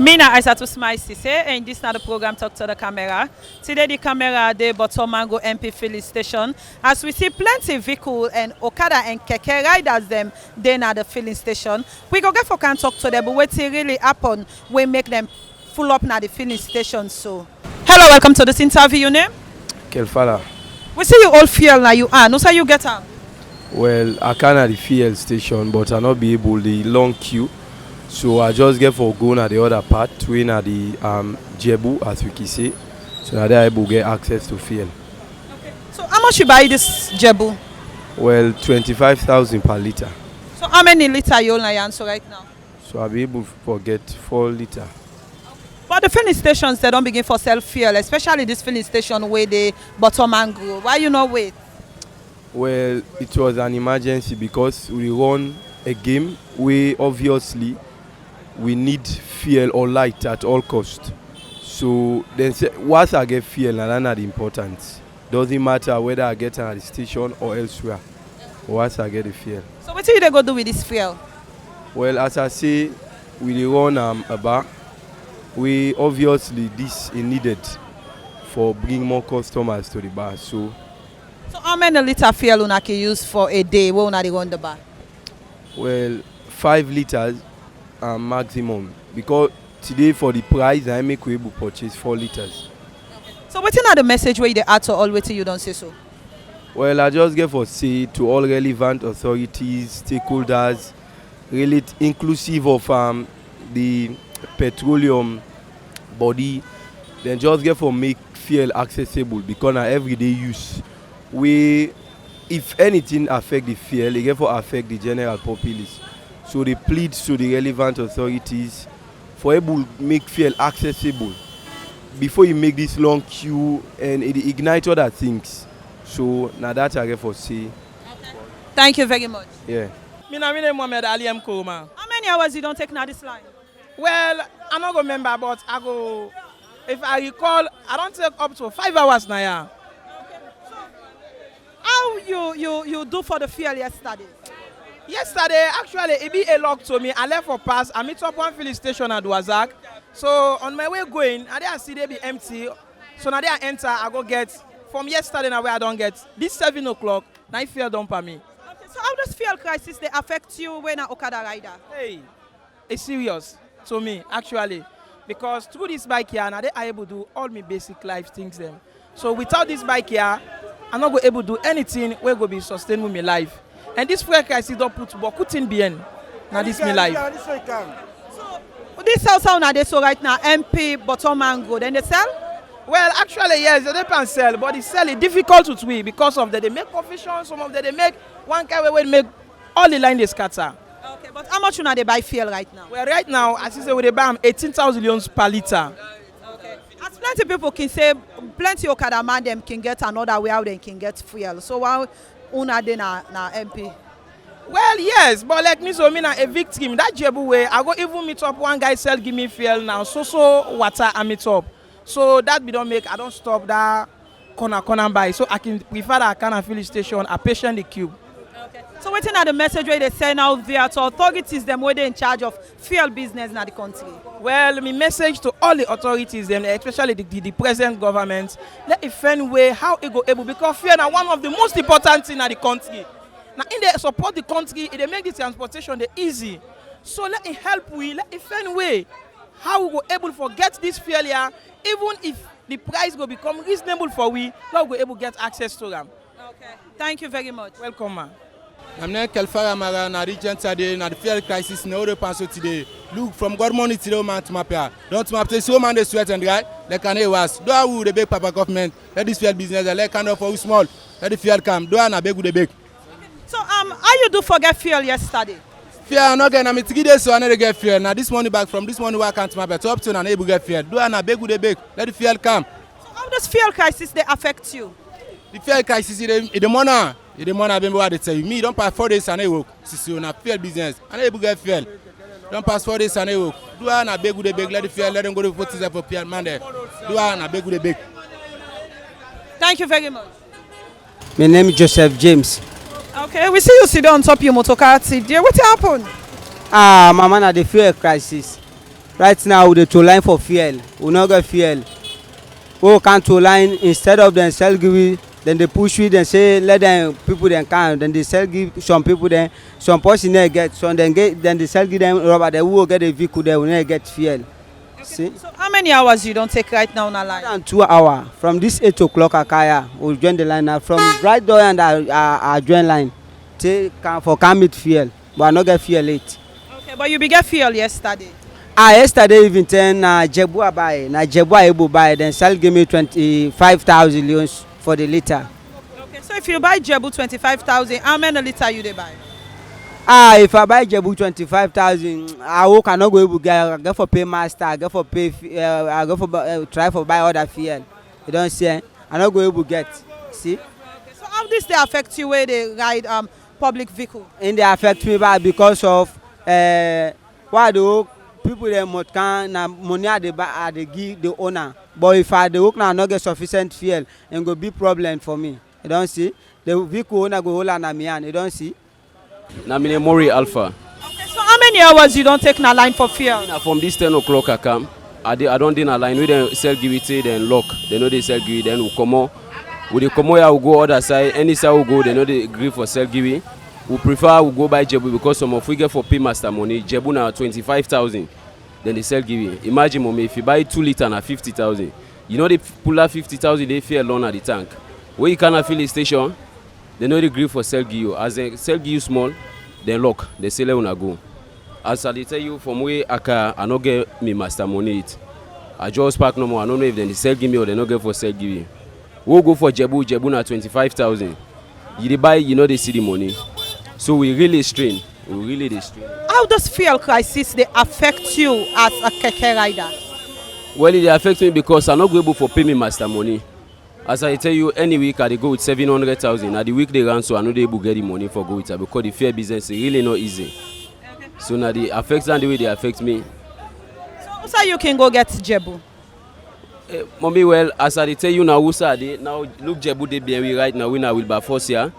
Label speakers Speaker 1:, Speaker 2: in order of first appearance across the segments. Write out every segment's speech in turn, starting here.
Speaker 1: Me na Isatu smile Sesay, and this is the program Talk to the Camera. Today the camera dey Bottom Mango MP filling station. As we see plenty vehicle and Okada and Keke riders them dey na the filling station. We go get for can talk to them, but wetin really happen we make them full up na the filling station. So, hello, welcome to this interview. Your name?
Speaker 2: Kelfala.
Speaker 1: We see you all fuel now you are. No say you get am.
Speaker 2: Well, I can at the fuel station, but I not be able the long queue. So I just get for going at the other part, twin at the Jebu, as we can say. So now they are able to get access to fuel.
Speaker 1: Okay. So how much you buy this Jebu?
Speaker 2: Well, 25,000 per liter.
Speaker 1: So how many liter you only answer right now?
Speaker 2: So I'll be able to get 4 liter.
Speaker 1: But the filling stations they don't begin for sell fuel, especially this filling station where the Bottom Mango. Why you not wait?
Speaker 2: Well, it was an emergency because we run a game where obviously we need fuel or light at all cost. So then once I get fuel, and that's the importance. Doesn't matter whether I get at the station or elsewhere. Once I get the fuel.
Speaker 1: So what do you go do with this fuel?
Speaker 2: Well, as I say, we run a bar. We obviously this is needed for bring more customers to the bar. So
Speaker 1: how many liter fuel una can use for a day when una dey run the bar?
Speaker 2: Well, 5 liters maximum, because today for the price I make we able purchase 4 liters.
Speaker 1: So what's are the message where you dey add to all wetin you don't say so?
Speaker 2: Well, I just get for say to all relevant authorities, stakeholders, really inclusive of the petroleum body, then just get for make fuel accessible because na everyday use. We, if anything affect the fuel, it get for affect the general populace. So they plead to the relevant authorities for able to make fuel accessible before you make this long queue and it ignite other things. So now that I get for say.
Speaker 1: Thank you very much.
Speaker 2: Yeah.
Speaker 3: My name is Mohamed Ali M. Koma.
Speaker 1: How many hours you don't take now this line?
Speaker 3: Well, I'm not going to remember, but I go, if I recall, I don't take up to 5 hours now. Yeah.
Speaker 1: How you do for the fuel yesterday?
Speaker 3: Yesterday, actually, it be a lot to me. I left for pass. I meet up one filling station at Wazak. So on my way going, I there see they be empty. So now there I enter, I go get from yesterday now where I don't get. This 7 o'clock, now fuel don't pay me.
Speaker 1: Okay, so how does fuel crisis they affect you when an Okada rider?
Speaker 3: Hey, it's serious to me actually, because through this bike here, now they are able to do all my basic life things them. So without this bike here, I'm not going able to do anything where go be sustained with my life. And this fuel crisis don't put beaucoup in bien. Now this my life.
Speaker 1: So this house now they so right now MP Bottom Mango then they sell?
Speaker 3: Well, actually yes, they can sell, but the sell is difficult to tweet because of that they make confusion. Some of them they make one kind where they make all the line they scatter.
Speaker 1: Okay, but how much now they buy fuel right now?
Speaker 3: Well, right now, as you say, we buy 18,000 lions per liter.
Speaker 1: Okay. As plenty people can say, plenty Okada man them can get another way how they can get fuel. So why una dey na MP?
Speaker 3: Well, yes, but like me, so me na a victim. That Jebu way, I go even meet up one guy sell give me fuel now. So water I meet up. So that we don't make, I don't stop that corner buy. So I can prefer that I can filling station, I patient the cube.
Speaker 1: Okay. So what's are the message where they send out there to authorities them where they in charge of fuel business in the country?
Speaker 3: Well, my message to all the authorities, them, especially the present government, let it find way how it go able, because fuel is one of the most important things in the country. Now, in they support the country, they make the transportation the easy. So let it help we, let it find way how we go able to get this fuel here, even if the price go become reasonable for we, now we go able to get access to them.
Speaker 1: Okay. Thank you very much.
Speaker 3: Welcome, man.
Speaker 4: I'm not Kelfara Mara, na region today, na the fuel crisis, no other person today. Look, from God morning to the man to my pair. Don't map to so man they sweat and dry, like can it was. Do I would the big papa government, let this fuel business, let kind of for small, let the fuel come, do I na beg with the big.
Speaker 1: So how you do forget fuel yesterday?
Speaker 4: Fuel no again, I'm 3 days so I never get fuel. Now this money back from this money work can't map to up to and able get fuel. Do I na beg with the big, let the fuel come.
Speaker 1: So how does fuel crisis they affect you?
Speaker 4: The fuel crisis is the money. The money I've been what they tell you. Me don't pass 4 days and I work. See on a fuel business. And I able get fuel. Don't pass 4 days and I work. Do I na beg with the big, let the fuel, let them go to 40 for fuel man there. Do I na beg with the big.
Speaker 1: Thank you very much.
Speaker 5: My name is Joseph James.
Speaker 1: Okay, we see you sit on top your motor car today. What happened?
Speaker 5: My man had the fuel crisis. right now we dey to line for fuel. We no get fuel. We can't to line instead of them sell give. Then they push it and say let them people then can. Then they sell give some people then some person they get some then get then they sell give them rubber. They will get a vehicle they will not get fuel.
Speaker 1: Okay.
Speaker 5: See?
Speaker 1: So how many hours you don't take right now on a line?
Speaker 5: And 2 hours from this 8 o'clock Akaya we'll join the line now from right door and I join line. Take for can meet fuel, but I not get fuel late.
Speaker 1: Okay, but you be get fuel yesterday.
Speaker 5: Yesterday even ten Jebu buy na Jebu able buy then sell give me 25,000 leons for the liter.
Speaker 1: Okay, so if you buy Jebu 25,000, how many liter you they buy?
Speaker 5: If I buy Jebu 25,000, I cannot go able get. I go for pay master. I go for pay. I go for try for buy other fuel. You don't see? I not go able get. See?
Speaker 1: Okay, so how this they affect you where they ride public vehicle?
Speaker 5: And they affect me back because of why the people they must can na money they give the owner. But if I the work now not get sufficient fuel, it go be problem for me. You don't see? The vehicle owner go hold on me and you don't see?
Speaker 6: Na me Mori Alpha.
Speaker 1: Okay, so how many hours you don't take na line for fuel?
Speaker 6: Na from this 10 o'clock I come. I don't dey na line. We then sell give it then lock. They know they sell give it then we come out. We come out we go other side. Any side we go they know they agree for sell give it. We prefer we go buy Jebu because some of we get for pay master money. Jebu na 25,000. Then they sell give it. Imagine mommy if you buy 2 liter na 50,000. You know they pull out 50,000 they fare alone at the tank. Where you cannot fill the station. They know the grip for sell give you. As they sell give you small, they lock. They say let una go. As I tell you from where I no get me master money it. I just park no more. I don't know if they sell give me or they no get for sell give you. We'll go for Jebu. Jebu na 25,000. You dey buy, you know they see the money. So we really strain. We really dey strain.
Speaker 1: How does fuel crisis they affect you as a keke rider?
Speaker 6: Well, it affects me because I'm not able for pay me master money. As I tell you, any week I dey go with 700,000. At the week they run, so I know they able get the money for go with her because the fair business is really not easy. Okay. So now the affects and the way they affect me.
Speaker 1: So you can go get Jebu?
Speaker 6: Mommy, well, as I tell you now, now look Jebu they be right now. We now will by force here.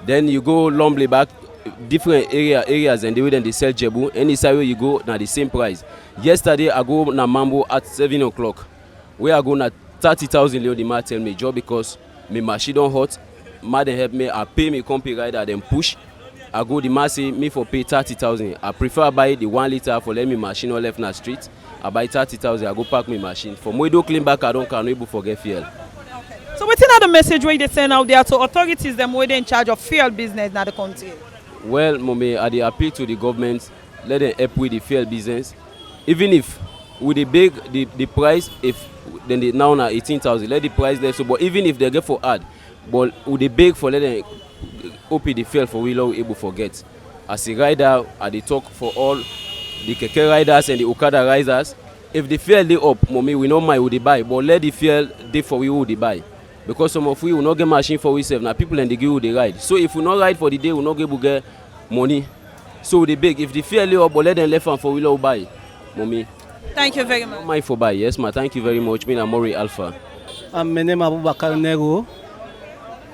Speaker 6: Then you go Lomble back, different areas and the way then they sell Jebu. Any side where you go, now the same price. Yesterday I go na Mambo at 7 o'clock. Where I go na 30,000 Leo, the man tell me job because my machine don't hot. Madam help me, I pay me company rider, then push. I go the man say me for pay 30,000. I prefer buy the 1 liter for let me machine on left na street. I buy 30,000. I go park my machine. For me do clean back, I don't can able forget fuel.
Speaker 1: So what's another message where they send out there to authorities them where they in charge of fuel business in the country?
Speaker 6: Well, mommy, I dey appeal to the government, let them help with the fuel business. Even if with the big the price, if then they now na 18,000, let the price there. So, but even if they get for ad, but with the big for let them open the fuel for we long able forget. As a rider, I dey talk for all the keke riders and the Okada riders. If the fuel dey up, mommy, we no mind with the buy, but let the fuel dey for we who dey buy. Because some of we will not get machine for we sef. Now people and they give you the ride. So if we not ride for the day, we not able get money. So the big, if the fuel lay up, but let them left and for we will buy, mommy.
Speaker 1: Thank you very much.
Speaker 6: No mind for buy, yes, ma. Thank you very much. Me na Mori Alpha.
Speaker 5: My name is Abubakar Nego.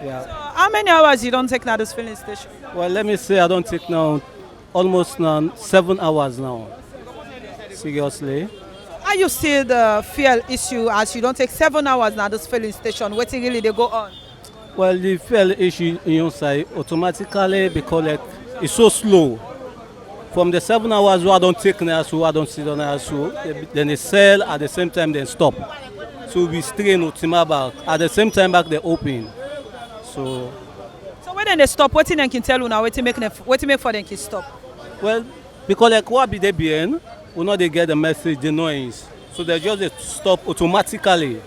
Speaker 5: Yeah.
Speaker 1: So how many hours you don't take now this filling station?
Speaker 5: Well, let me say I don't take now almost now 7 hours now. Seriously.
Speaker 1: How you see the fuel issue as you don't take 7 hours now this filling station? What really they go on?
Speaker 5: Well, the fuel issue in your side automatically because it's so slow. From the 7 hours where I don't take now, so I don't sit on now, so then they sell at the same time then stop. So we strain Utima back at the same time back they open. So
Speaker 1: when they stop, what they can tell you now? What make for them to stop?
Speaker 5: Well, because like what be they being, we know they get the message, the noise. So they just stop automatically.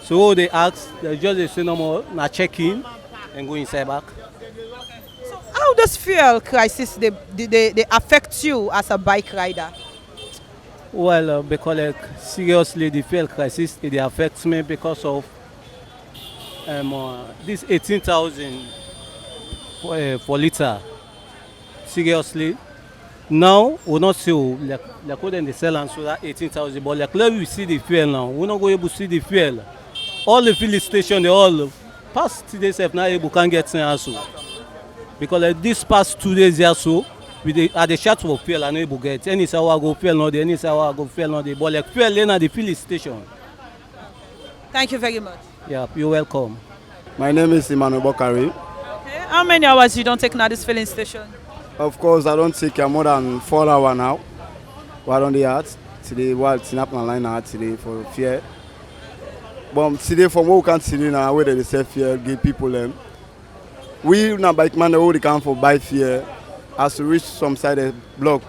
Speaker 5: So they ask, they just say no more, now check in and go inside back.
Speaker 1: So how does fuel crisis they affect you as a bike rider?
Speaker 5: Well, because like seriously the fuel crisis it affects me because of this 18,000 for liter. Seriously. Now we not see like what they sell and so that 18,000, but like let we see the fuel now. We not go able to see the fuel. All the filling station they all past 2 days have not able can get in also. Because like this past 2 days here so at the chat for fuel, I no able get. Any say I go fuel no dey, any say I go fuel no dey. But like fuel then at the filling station.
Speaker 1: Thank you very much.
Speaker 5: Yeah, you're welcome.
Speaker 7: My name is Emmanuel Bokari.
Speaker 1: Okay. How many hours you don't take now this filling station?
Speaker 7: Of course, I don't take more than 4 hours now. We're on the art today. While it's up my line out today for fear. But today, from what we can see now, where they say fear, give people them. We now bike man they come for buy fear. As to reach some side of the block,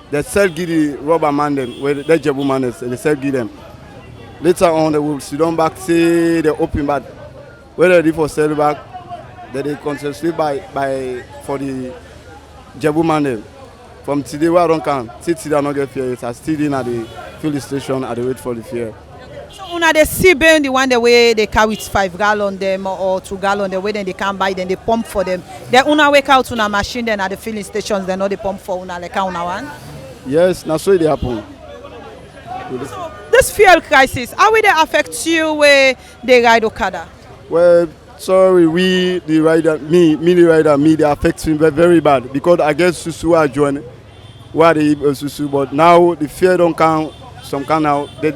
Speaker 7: they sell give the rubber man them where they jebu man they sell give them. Later on, they will sit down back, say they open back. When they're ready for sell back, they continuously buy for the jebu man them. From today, where I don't come, till today I don't get fear. I still in at the filling station, I wait for the fear.
Speaker 1: So una they see the one the way they carry 5 gallon them or 2 gallon the way then they can buy then they pump for them. Then una wake out una machine then at the filling stations they know they pump for una like una one.
Speaker 7: Yes, that's what it happen.
Speaker 1: So this fuel crisis, how will they affect you where they ride Okada?
Speaker 7: Well, sorry, the rider, they affect me very bad because I get Susu I join where they Susu, but now the fear don't count. Some kind now they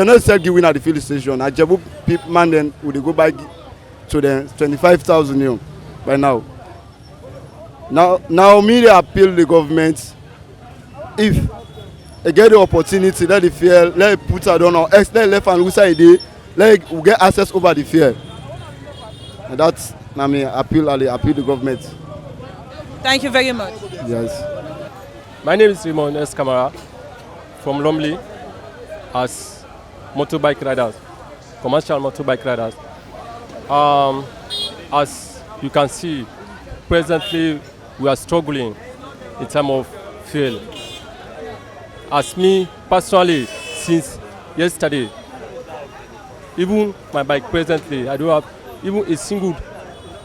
Speaker 7: not sell giving at the filling station. I Jebu people man then would they go buy to them 25,000 by now. Now me they appeal the government if they get the opportunity let the fear let it put on or let left and right side let we get access over the fear. And that's I mean appeal the government.
Speaker 1: Thank you very much.
Speaker 7: Yes.
Speaker 8: My name is Raymond S. Kamara from Lumley as motorbike riders, commercial motorbike riders. As you can see, presently we are struggling in terms of fuel. As me personally, since yesterday, even my bike presently, I don't have even a single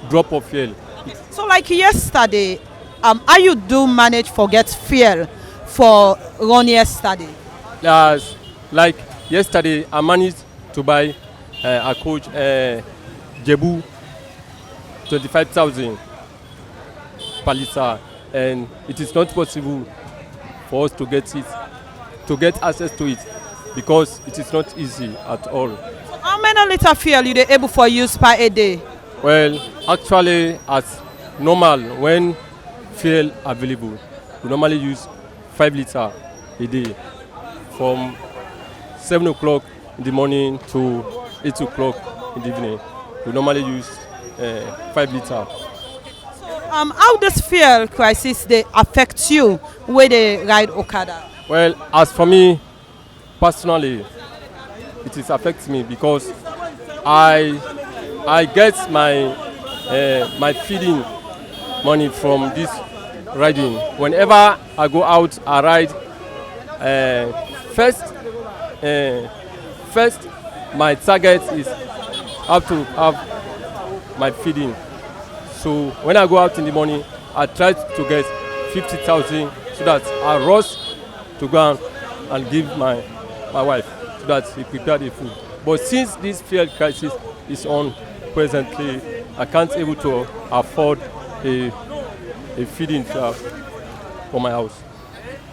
Speaker 8: drop of fuel.
Speaker 1: So like yesterday, how you do manage for get fuel for run yesterday?
Speaker 8: Yes, like yesterday, I managed to buy a coach Jebu 25,000 per liter, and it is not possible for us to get access to it because it is not easy at all.
Speaker 1: So how many liter fuel you dey able for use per a day?
Speaker 8: Well, actually, as normal, when fuel available, we normally use 5 liters a day from 7 o'clock in the morning to 8 o'clock in the evening. We normally use 5 liters.
Speaker 1: So how this fuel crisis they affect you when they ride Okada?
Speaker 8: Well, as for me, personally, it is affecting me because I get my feeding money from this riding. Whenever I go out, I ride. First, my target is have to have my feeding. So when I go out in the morning, I try to get 50,000 so that I rush to go and give my wife so that he prepare the food. But since this fuel crisis is on presently, I can't able to afford a feeding for my house.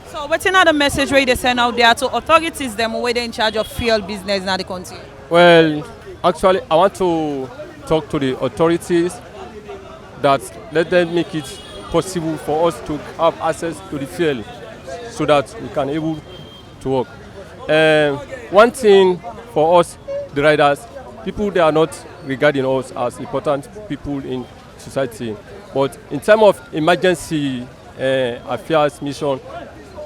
Speaker 1: So what's another message where they send out there to authorities them where they in charge of fuel business in the country?
Speaker 8: Well, actually, I want to talk to the authorities that let them make it possible for us to have access to the fuel so that we can able to work. One thing for us, the riders, people they are not regarding us as important people in society. But in terms of emergency affairs mission,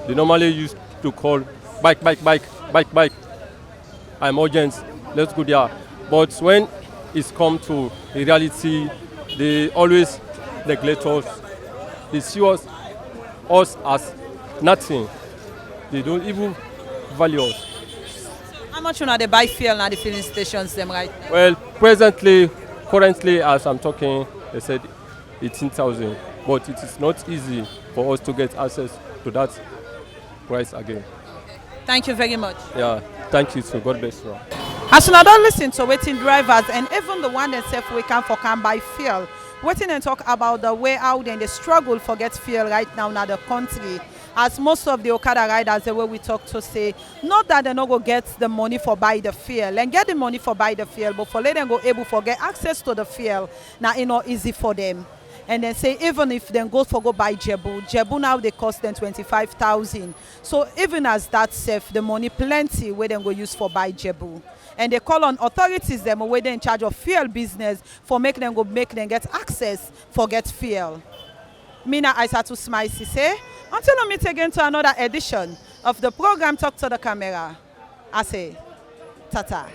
Speaker 8: they normally used to call bike. I'm urgent, let's go there. But when it's come to reality, they always neglect us. They see us as nothing. They don't even value us.
Speaker 1: How much they buy fuel at the filling stations them right now?
Speaker 8: Well, currently, as I'm talking, they said 18,000. But it is not easy for us to get access to that price again.
Speaker 1: Thank you very much.
Speaker 8: Yeah, thank you. So God bless you.
Speaker 1: As you don't listen to waiting drivers and even the one themselves we can buy fuel waiting and talk about the way out and the struggle for get fuel right now in the country. As most of the Okada riders, the way we talk to say, not that they no go get the money for buy the fuel and get the money for buy the fuel, but for let them go able for get access to the fuel, now it's not easy for them. And then say even if them go buy Jebu now they cost them 25,000. So even as that safe, the money plenty where them go use for buy Jebu. And they call on authorities them where they in charge of fuel business for make them get access for get fuel. Mina Isatu Smile Sesay. Until we meet again to another edition of the program Talk to the Camera. I say, tata.